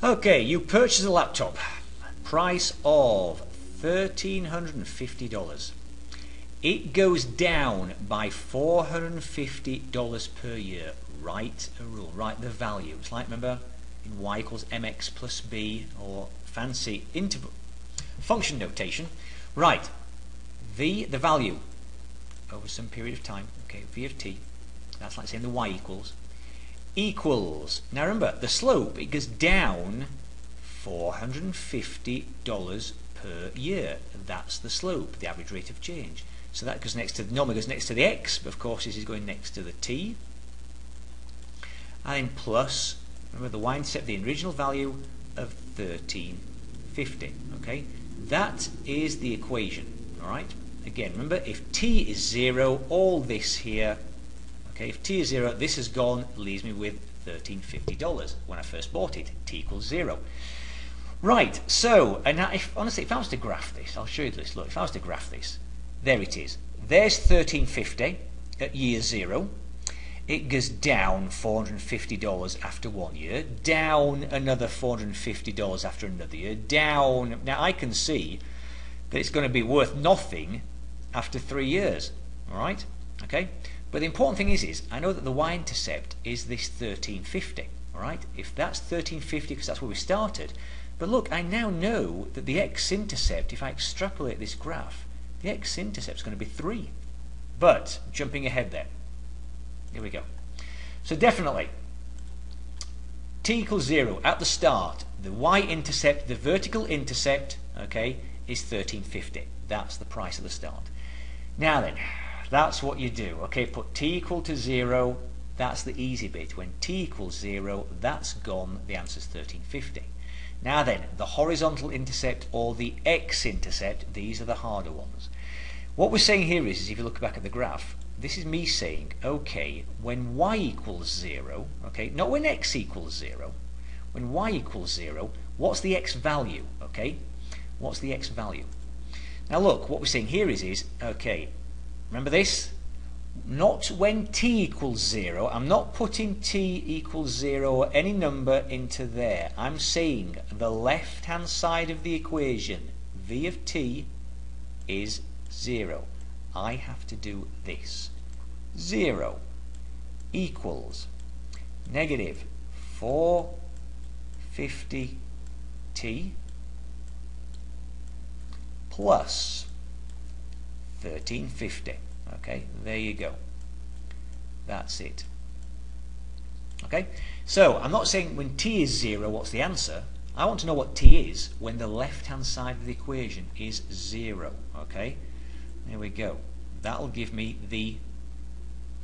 Okay, you purchase a laptop, price of $1,350. It goes down by $450 per year. Write a rule, write the value. It's like, remember, in y equals mx plus b, or fancy interval function notation. Right, the value over some period of time, okay, v of t, that's like saying the y equals, now remember, the slope, it goes down $450 per year. That's the slope, the average rate of change. So that goes next to, normally goes next to the x, but of course this is going next to the t. And then plus, remember the y-intercept, the original value of 1350. Okay, that is the equation. All right. Again, remember, if t is 0, all this here. Okay, if t is 0, this has gone, leaves me with $1,350 when I first bought it. T equals 0. Right. So, and now, honestly, if I was to graph this, I'll show you this. Look, if I was to graph this, there it is. There's $1,350 at year 0. It goes down $450 after 1 year, down another $450 after another year, down. Now I can see that it's going to be worth nothing after 3 years. All right, okay. But the important thing is I know that the y-intercept is this 1350. All right, if that's 1350, because that's where we started. But look, I now know that the x-intercept, if I extrapolate this graph, the x-intercept is going to be 3. But jumping ahead there. Here we go. So definitely, t equals 0 at the start. The y-intercept, the vertical intercept, okay, is 1350. That's the price at the start. Now then, that's what you do. Okay, put t equal to 0. That's the easy bit. When t equals 0, that's gone. The answer is 1350. Now then, the horizontal intercept or the x-intercept, these are the harder ones. What we're saying here is if you look back at the graph, this is me saying, okay, when y equals 0, okay, not when x equals 0, when y equals 0, what's the x value, okay? What's the x value? Now look, what we're saying here is okay, remember this? Not when t equals 0. I'm not putting t equals 0 or any number into there. I'm saying the left-hand side of the equation, v of t, is 0. I have to do this. 0 equals negative 450t plus 1350. Okay, there you go. That's it. Okay, so I'm not saying when t is 0 what's the answer. I want to know what t is when the left hand side of the equation is 0. Okay, there we go. That'll give me the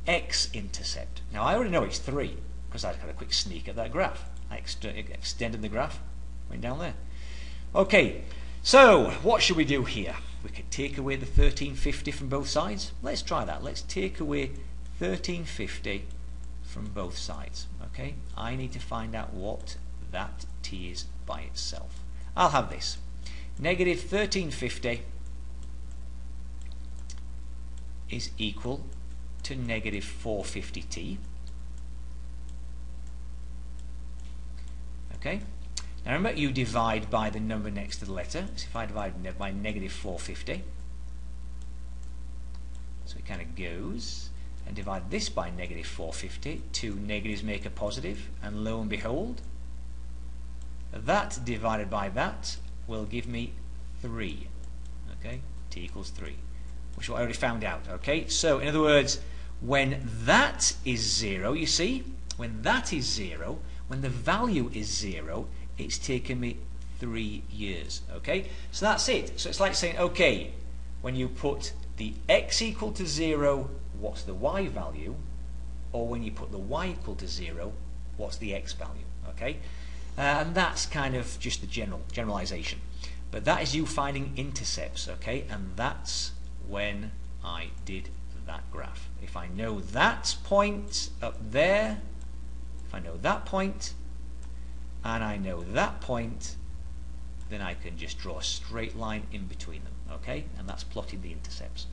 x-intercept. Now I already know it's 3 because I had a quick sneak at that graph. I extended the graph, went down there. Okay, so what should we do here? We could take away the 1350 from both sides. Let's try that. Let's take away 1350 from both sides. Okay, I need to find out what that t is by itself. I'll have this. Negative 1350 is equal to negative 450t. Okay, now remember you divide by the number next to the letter. So if I divide by negative 450, so it kind of goes, and divide this by negative 450, two negatives make a positive, and lo and behold, that divided by that will give me 3. Okay, t equals 3. Which is what I already found out. Okay, so in other words, when that is 0, you see, when that is 0, when the value is 0, it's taken me 3 years. Okay, so that's it. So it's like saying, okay, when you put the x equal to 0, what's the y value? Or when you put the y equal to 0, what's the x value? Okay, and that's kind of just the generalization. But that is you finding intercepts. Okay, and that's when I did that graph. If I know that point up there, if I know that point, and I know that point, then I can just draw a straight line in between them. Okay, and that's plotting the intercepts.